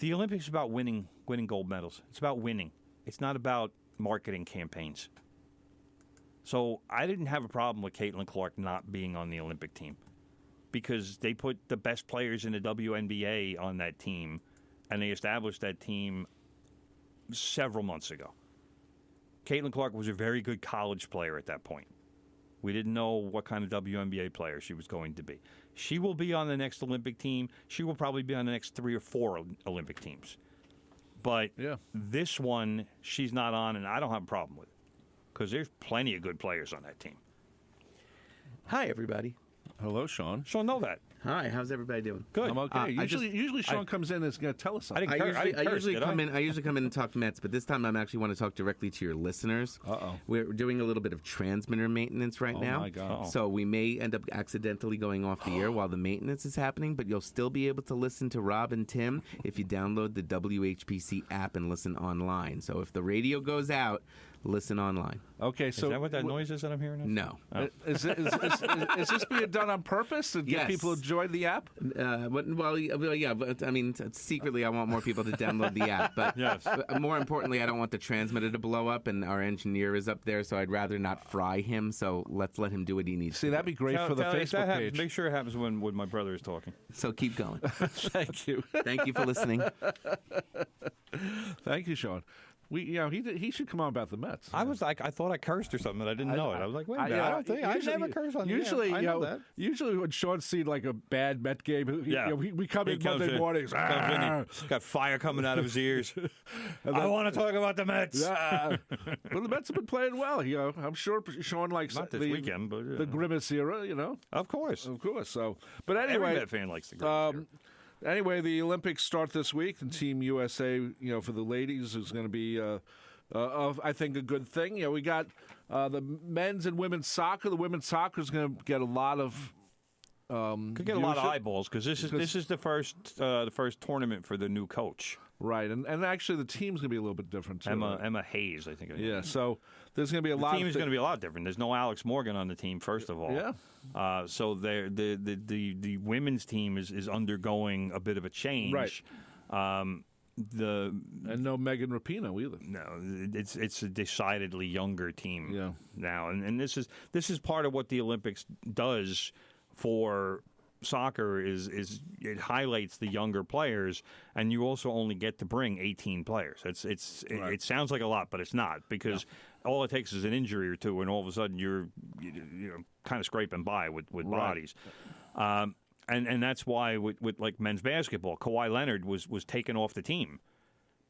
The Olympics is about winning gold medals. It's about winning. It's not about marketing campaigns. So I didn't have a problem with Caitlin Clark not being on the Olympic team because they put the best players in the WNBA on that team, and they established that team several months ago. Caitlin Clark was a very good college player at that point. We didn't know what kind of WNBA player she was going to be. She will be on the next Olympic team. She will probably be on the next 3 or 4 Olympic teams. But this one, she's not on, and I don't have a problem with it because there's plenty of good players on that team. Hi, everybody. Hello, Sean. Sean, know that. Hi, how's everybody doing? Good. I'm okay. Usually Sean comes in and is going to tell us something. I usually come in and talk Mets, but this time I actually want to talk directly to your listeners. We're doing a little bit of transmitter maintenance right now. Oh, my God. So we may end up accidentally going off the air while the maintenance is happening, but you'll still be able to listen to Rob and Tim if you download the WHPC app and listen online. So if the radio goes out, listen online. Okay, so is that what that noise is that I'm hearing? No. Oh. Is this being done on purpose to get people to enjoy the app? But I mean, secretly, I want more people to download the app. But more importantly, I don't want the transmitter to blow up, and our engineer is up there, so I'd rather not fry him. So let's let him do what he needs. See, that'd be great for the Facebook page. Make sure it happens when my brother is talking. So keep going. Thank you. Thank you for listening. Thank you, Sean. He should come on about the Mets. I was like, I thought I cursed or something, but I didn't know it. I was like, wait a minute, I don't think I never curse on the air. I know that. Usually when Sean's seen like a bad Met game, we come in Monday mornings. Got fire coming out of his ears. I want to talk about the Mets. Well, the Mets have been playing well. I'm sure Sean likes not this weekend, but the Grimace era. Of course. So, but anyway, every Met fan likes the Grimace era. Anyway, the Olympics start this week, and Team USA, for the ladies, is going to be, I think, a good thing. We got the men's and women's soccer. The women's soccer is going to get a lot of could get a lot of eyeballs because this is the first tournament for the new coach. Right, and actually the team's going to be a little bit different too. Emma Hayes, I think. Yeah, so there's going to be a lot. The team is going to be a lot different. There's no Alex Morgan on the team, first of all. Yeah. So the women's team is undergoing a bit of a change. Right. And no Megan Rapinoe either. No, it's a decidedly younger team now, and this is part of what the Olympics does for soccer is it highlights the younger players, and you also only get to bring 18 players. It sounds like a lot, but it's not, because all it takes is an injury or two, and all of a sudden you're kind of scraping by with bodies. And that's why with like men's basketball, Kawhi Leonard was taken off the team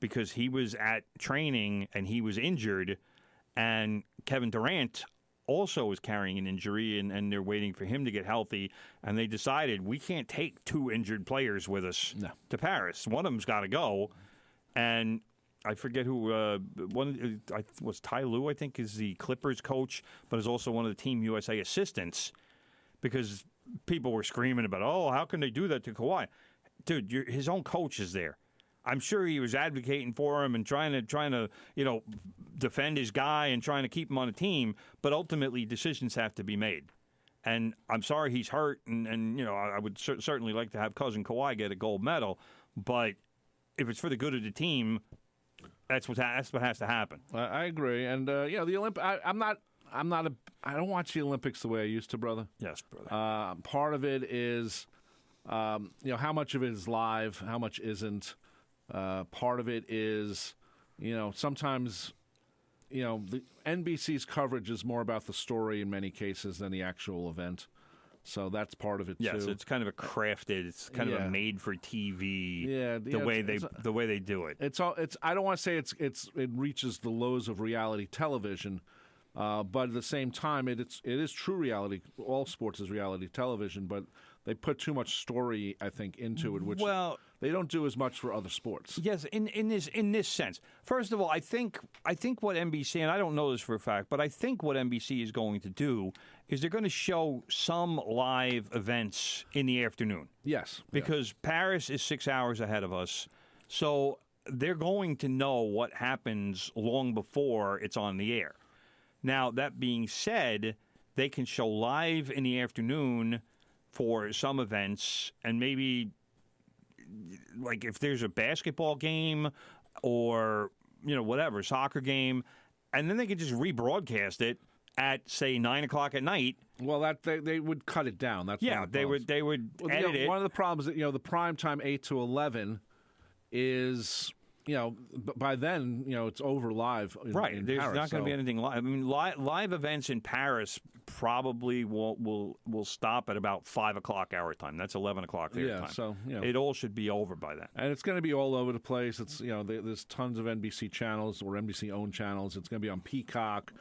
because he was at training and he was injured, and Kevin Durant also was carrying an injury, and they're waiting for him to get healthy, and they decided we can't take 2 injured players with us to Paris. One of them's got to go, and I forget who one was. Ty Lue, I think, is the Clippers coach, but is also one of the Team USA assistants, because people were screaming about, how can they do that to Kawhi? Dude, his own coach is there. I'm sure he was advocating for him and trying to defend his guy and trying to keep him on the team, but ultimately decisions have to be made. And I'm sorry he's hurt, and I would certainly like to have cousin Kawhi get a gold medal, but if it's for the good of the team, that's what has to happen. I agree, and the Olympic. I don't watch the Olympics the way I used to, brother. Yes, brother. Part of it is, how much of it is live, how much isn't. Part of it is, sometimes, the NBC's coverage is more about the story in many cases than the actual event. So that's part of it, too. Yes, it's kind of it's kind of a made-for-TV, the way they do it. I don't want to say it reaches the lows of reality television, but at the same time, it is true reality. All sports is reality television, but they put too much story, I think, into it, which they don't do as much for other sports. Yes, in this sense. First of all, I think what NBC, and I don't know this for a fact, but I think what NBC is going to do is they're going to show some live events in the afternoon. Yes. Because Paris is 6 hours ahead of us, so they're going to know what happens long before it's on the air. Now, that being said, they can show live in the afternoon for some events, and maybe like if there's a basketball game or whatever, soccer game, and then they could just rebroadcast it at, say, 9 o'clock at night. Well, that they would cut it down. That's they would edit it. One of the problems that the prime time 8 to 11 is by then, it's over live. In There's Paris, not going to be anything live. I mean, live events in Paris probably will stop at about 5 o'clock our time. That's 11 o'clock their time. So it all should be over by then. and it's going to be all over the place. It's there's tons of NBC channels or NBC owned channels. It's going to be on Peacock.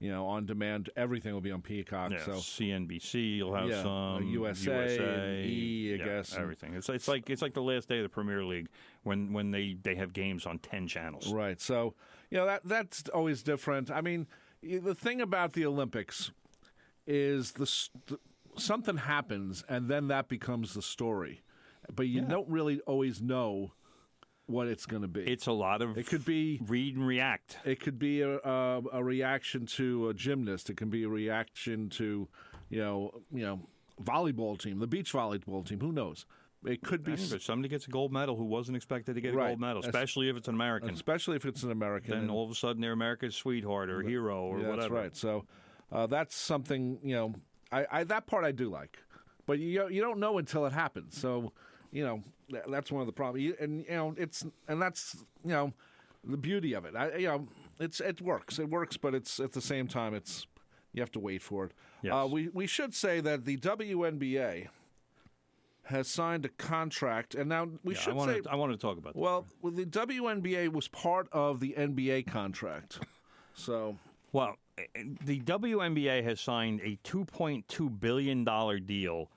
On demand, everything will be on Peacock. Yeah, So CNBC, you'll have some USA, and E, I guess, and everything. It's like the last day of the Premier League when they have games on 10 channels. Right. So that's always different. I mean, the thing about the Olympics is something happens and then that becomes the story, but you don't really always know what it's going to be. It's a lot of. It could be read and react. It could be a reaction to a gymnast. It can be a reaction to volleyball team, the beach volleyball team. Who knows? It could be. If somebody gets a gold medal who wasn't expected to get a Right. gold medal, especially if it's an American. Especially if it's an American. Then all of a sudden they're America's sweetheart or hero or whatever. That's right. So that's something I that part I do like, but you don't know until it happens. So that's one of the problems. That's the beauty of it. It works. It works, but it's at the same time you have to wait for it. Yes. We should say that the WNBA has signed a contract, and now I want to talk about that. Well, the WNBA was part of the NBA contract, so. Well, the WNBA has signed a $2.2 billion deal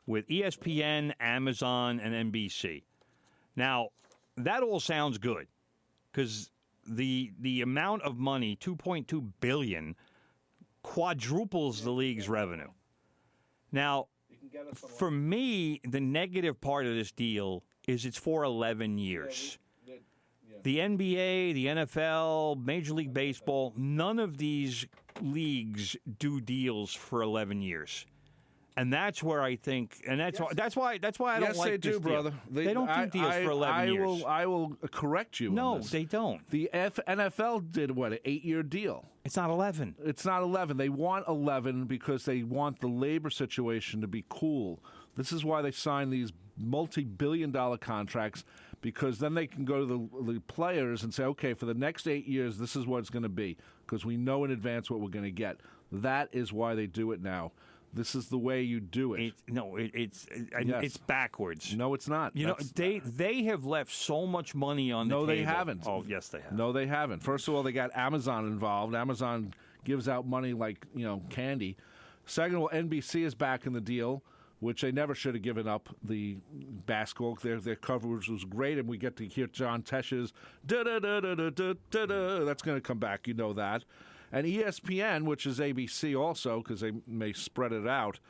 with ESPN, Amazon, and NBC. Now, that all sounds good because the amount of money, $2.2 billion, quadruples the league's revenue. Now, for me, the negative part of this deal is it's for 11 years. The NBA, the NFL, Major League Baseball, none of these leagues do deals for 11 years. And that's where I think, and that's why I don't like this deal. Yes, they do, brother. They don't do deals for 11 years. I will correct you. No, on this. they don't. The NFL did what, an 8-year deal? It's not 11. It's not 11. They want 11 because they want the labor situation to be cool. This is why they sign these multi-billion-dollar contracts, because then they can go to the players and say, okay, for the next 8 years, this is what it's going to be, because we know in advance what we're going to get. That is why they do it now. This is the way you do it. It's backwards. No, it's not. They have left so much money on the table. No, they haven't. Oh, yes, they have. No, they haven't. First of all, they got Amazon involved. Amazon gives out money like candy. Second of all, NBC is back in the deal, which they never should have given up. The basketball, their coverage was great, and we get to hear John Tesh's da da da da da da da da. That's going to come back. You know that. And ESPN, which is ABC also, because they may spread it out,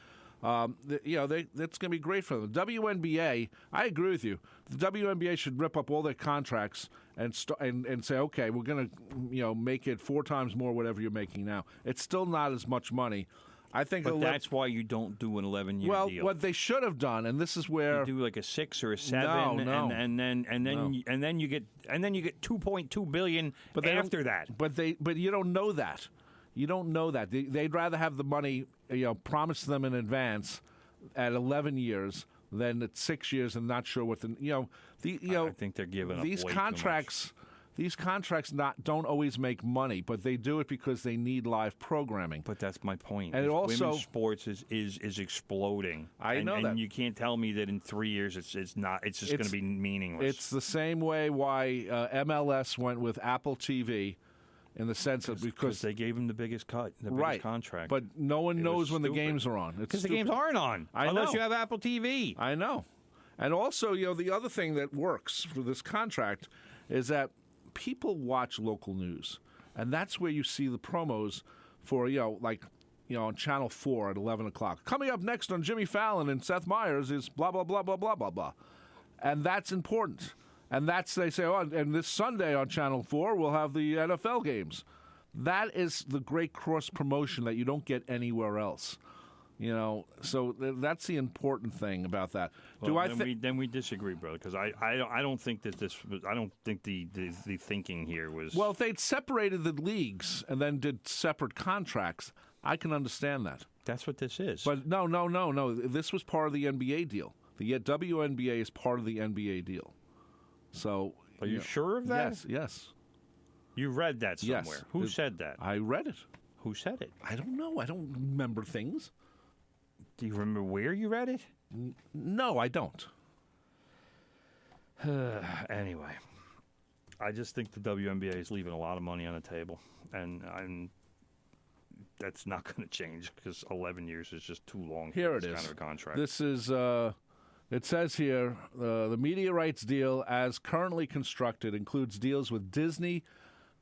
that's going to be great for them. WNBA, I agree with you. The WNBA should rip up all their contracts and say, okay, we're going to make it 4 times more whatever you're making now. It's still not as much money. I think, but that's why you don't do an 11-year deal. Well, what they should have done, and this is where you do like a 6 or a 7, no. and then you get $2.2 billion after that. But you don't know that. You don't know that. They'd rather have the money, promised them in advance at 11 years than at 6 years and not sure what I think they're giving up these way contracts. Too much. These contracts don't always make money, but they do it because they need live programming. But that's my point. And women's sports is exploding. I know that. And you can't tell me that in 3 years it's just going to be meaningless. It's the same way why MLS went with Apple TV, in the sense that because they gave them the biggest cut, the biggest contract. But no one knows when the games are on. Because the games aren't on unless you have Apple TV. I know. And also, the other thing that works for this contract is that people watch local news, and that's where you see the promos for on Channel 4 at 11 o'clock. Coming up next on Jimmy Fallon and Seth Meyers is blah blah blah blah blah blah blah, and that's important. And they say, and this Sunday on Channel 4 we'll have the NFL games. That is the great cross promotion that you don't get anywhere else. So that's the important thing about that. Well, then we disagree, brother, because I don't think that I don't think the thinking here was. Well, if they'd separated the leagues and then did separate contracts, I can understand that. That's what this is. But no. This was part of the NBA deal. The WNBA is part of the NBA deal. So Are you sure of that? Yes. You read that somewhere. Yes. Who said that? I read it. Who said it? I don't know. I don't remember things. Do you remember where you read it? No, I don't. Anyway, I just think the WNBA is leaving a lot of money on the table, and that's not going to change because 11 years is just too long. Here for it this is. kind of a contract. This is, it says here, the media rights deal as currently constructed includes deals with Disney,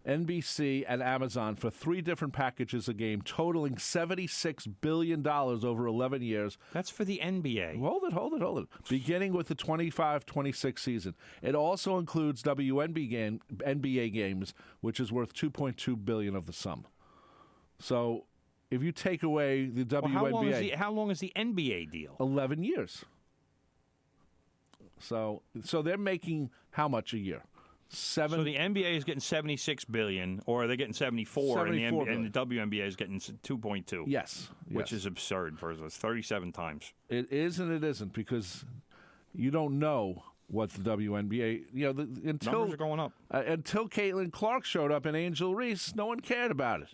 NBC, and Amazon for 3 different packages a game, totaling $76 billion over 11 years. That's for the NBA. Hold it. Beginning with the 25-26 season. It also includes NBA games, which is worth $2.2 billion of the sum. So if you take away the WNBA... How long is the NBA deal? 11 years. So they're making how much a year? So the NBA is getting $76 billion, or are they getting 74 and the WNBA is getting 2.2? Yes. Which is absurd. For us, 37 times. It is and it isn't because you don't know what the WNBA. Until numbers are going up. Until Caitlin Clark showed up and Angel Reese, no one cared about it.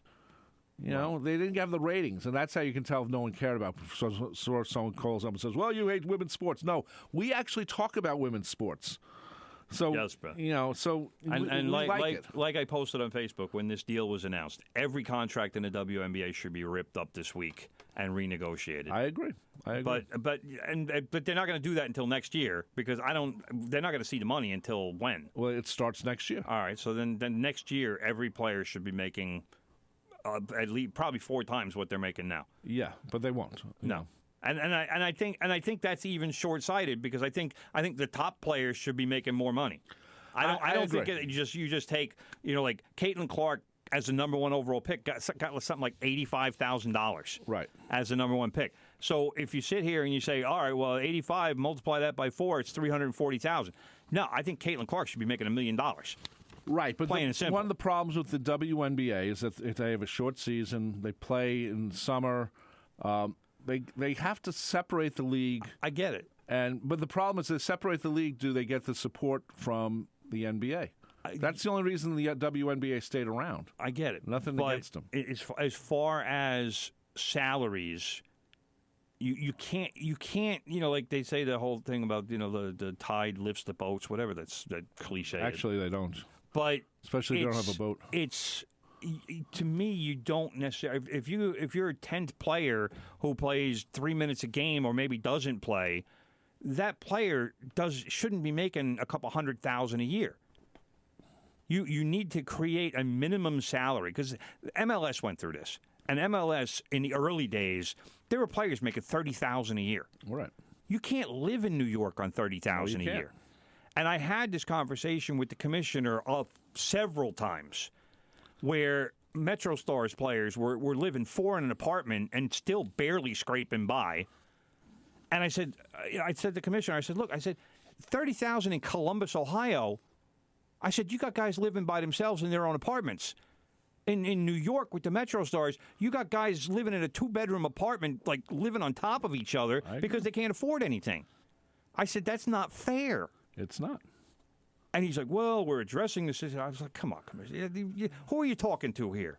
They didn't have the ratings, and that's how you can tell if no one cared about it. So someone calls up and says, "Well, you hate women's sports." No, we actually talk about women's sports. So yes, Ben. we like I posted on Facebook when this deal was announced, every contract in the WNBA should be ripped up this week and renegotiated. I agree. But they're not going to do that until next year because they're not going to see the money until when? Well, it starts next year. All right, so then next year every player should be making at least probably 4 times what they're making now. Yeah, but they won't. No. And I think that's even short-sighted because I think the top players should be making more money. I don't think you just take like Caitlin Clark as the number 1 overall pick got something like $85,000 right as the number 1 pick. So if you sit here and you say, all right, well 85 multiply that by 4, it's $340,000. No, I think Caitlin Clark should be making $1 million. Right, but one of the problems with the WNBA is that if they have a short season, they play in summer. They have to separate the league. I get it. But the problem is they separate the league. Do they get the support from the NBA? That's the only reason the WNBA stayed around. I get it. Nothing against them. As far as salaries, you can't like they say the whole thing about the tide lifts the boats, whatever that cliche. Actually, they don't. But especially if you don't have a boat. To me, you don't necessarily. If you're a 10th player who plays 3 minutes a game or maybe doesn't play, that player shouldn't be making a couple $100,000 a year. You need to create a minimum salary because MLS went through this, and MLS in the early days there were players making $30,000 a year. Right. You can't live in New York on $30,000 a year. And I had this conversation with the commissioner several times, where Metro Stars players were living 4 in an apartment and still barely scraping by. And I said to the commissioner, I said, look, $30,000 in Columbus, Ohio. I said, you got guys living by themselves in their own apartments. In New York with the Metro Stars, you got guys living in a 2-bedroom apartment, like living on top of each other because they can't afford anything. I said, that's not fair. It's not. And he's like, well, we're addressing this. I was like, come on, Commissioner. Who are you talking to here?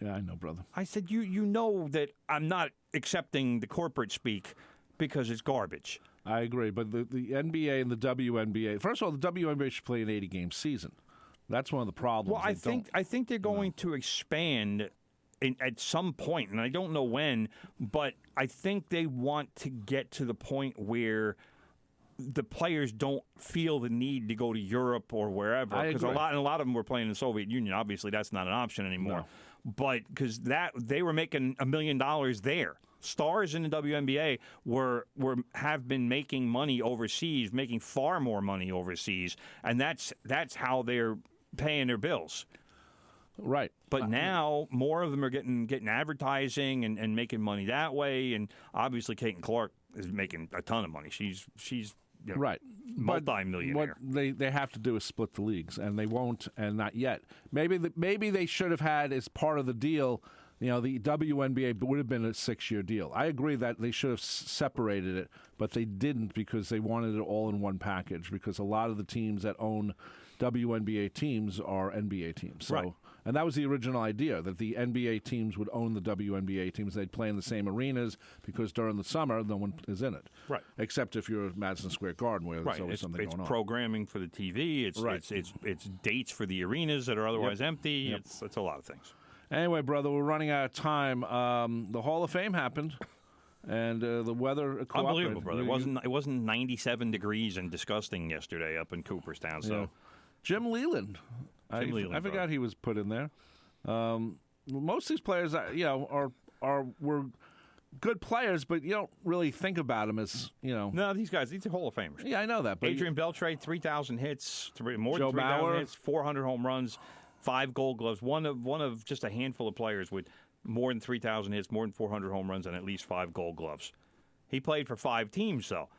Yeah, I know, brother. I said, you know that I'm not accepting the corporate speak because it's garbage. I agree. But the NBA and the WNBA, first of all, the WNBA should play an 80-game season. That's one of the problems. Well, I think they're going to expand at some point, and I don't know when, but I think they want to get to the point where the players don't feel the need to go to Europe or wherever, because a lot of them were playing in the Soviet Union. Obviously, that's not an option anymore. No. But because they were making $1 million there. Stars in the WNBA have been making money overseas, making far more money overseas, and that's how they're paying their bills. Right. But now more of them are getting advertising and making money that way, and obviously Caitlin Clark is making a ton of money. She's right, multi-millionaire. What they have to do is split the leagues, and they won't, and not yet. Maybe they should have had as part of the deal. The WNBA would have been a 6-year deal. I agree that they should have separated it, but they didn't because they wanted it all in one package. Because a lot of the teams that own WNBA teams are NBA teams. So, Right. And that was the original idea, that the NBA teams would own the WNBA teams. They'd play in the same arenas because during the summer, no one is in it. Right. Except if you're at Madison Square Garden, where there's always something it's going on. programming for the TV. It's, Right. it's dates for the arenas that are otherwise empty. Yep. It's a lot of things. Anyway, brother, we're running out of time. The Hall of Fame happened, and the weather cooperated. Unbelievable, brother. It wasn't 97 degrees and disgusting yesterday up in Cooperstown. So Yeah. Jim Leland. I forgot brother. he was put in there. Most of these players, were good players, but you don't really think about them as, No, these are Hall of Famers. Yeah, I know that. But Adrian Beltre, 3,000 hits, more Joe than 3,000 Mauer. hits, 400 home runs, 5 Gold Gloves. One of just a handful of players with more than 3,000 hits, more than 400 home runs, and at least 5 Gold Gloves. He played for 5 teams, though.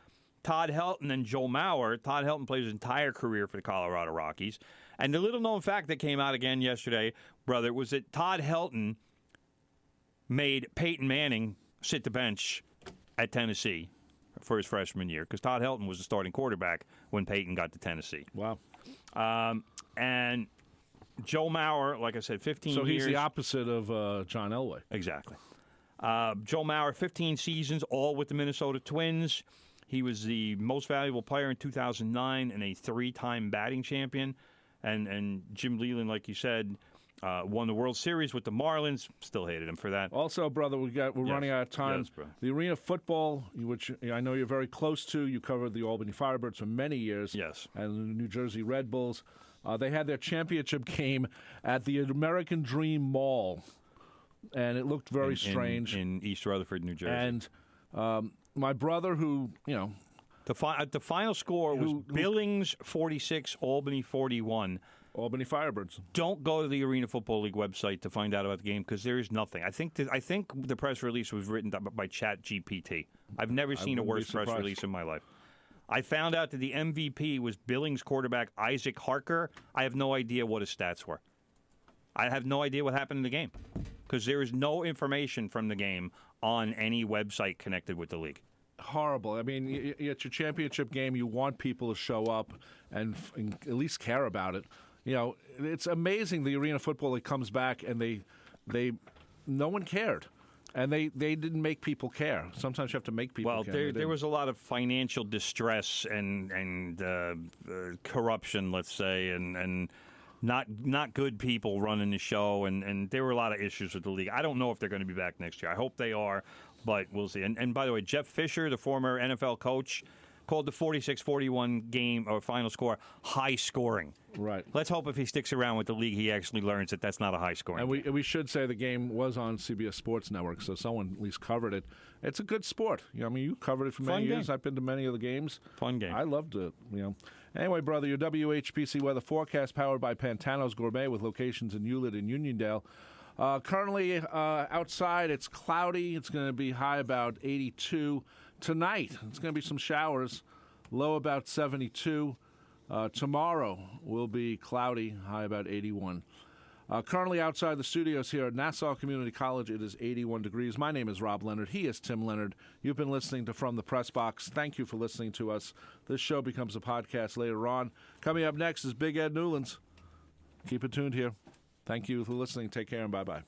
Todd Helton and Joe Mauer. Todd Helton played his entire career for the Colorado Rockies. And the little-known fact that came out again yesterday, brother, was that Todd Helton made Peyton Manning sit the bench at Tennessee for his freshman year because Todd Helton was the starting quarterback when Peyton got to Tennessee. wow. And Joe Mauer, like I said, 15 So years. he's the opposite of John Elway. Exactly. Joe Mauer, 15 seasons, all with the Minnesota Twins. He was the most valuable player in 2009 and a 3-time batting champion. And Jim Leland, like you said, won the World Series with the Marlins. Still hated him for that. Also, brother, we're running out of time. Yes, bro. The Arena Football, which I know you're very close to, you covered the Albany Firebirds for many years. Yes. And the New Jersey Red Bulls. They had their championship game at the American Dream Mall, and it looked very strange. In East Rutherford, New Jersey. And my brother, who, the final score was Billings 46, Albany 41. Albany Firebirds. Don't go to the Arena Football League website to find out about the game because there is nothing. I think the press release was written by ChatGPT. I've never seen a worse press release in my life. I found out that the MVP was Billings quarterback Isaac Harker. I have no idea what his stats were. I have no idea what happened in the game because there is no information from the game on any website connected with the league. Horrible. I mean, at your championship game, you want people to show up and at least care about it. It's amazing the Arena Football League comes back and they no one cared. And they didn't make people care. Sometimes you have to make people care. Well, there was a lot of financial distress and corruption, let's say, and not good people running the show, and there were a lot of issues with the league. I don't know if they're going to be back next year. I hope they are, but we'll see. And by the way, Jeff Fisher, the former NFL coach, called the 46-41 game or final score high scoring. Right. Let's hope if he sticks around with the league, he actually learns that that's not a high scoring. And we should say the game was on CBS Sports Network, so someone at least covered it. It's a good sport. You covered it for many years. I've been to many of the games. Fun game. I loved it. Anyway, brother, your WHPC weather forecast powered by Pantano's Gourmet with locations in Hewlett and Uniondale. Currently outside, it's cloudy. It's going to be high about 82. Tonight, it's going to be some showers, low about 72. Tomorrow will be cloudy, high about 81. Currently outside the studios here at Nassau Community College, it is 81 degrees. My name is Rob Leonard. He is Tim Leonard. You've been listening to From the Press Box. Thank you for listening to us. This show becomes a podcast later on. Coming up next is Big Ed Newlands. Keep it tuned here. Thank you for listening. Take care and bye-bye.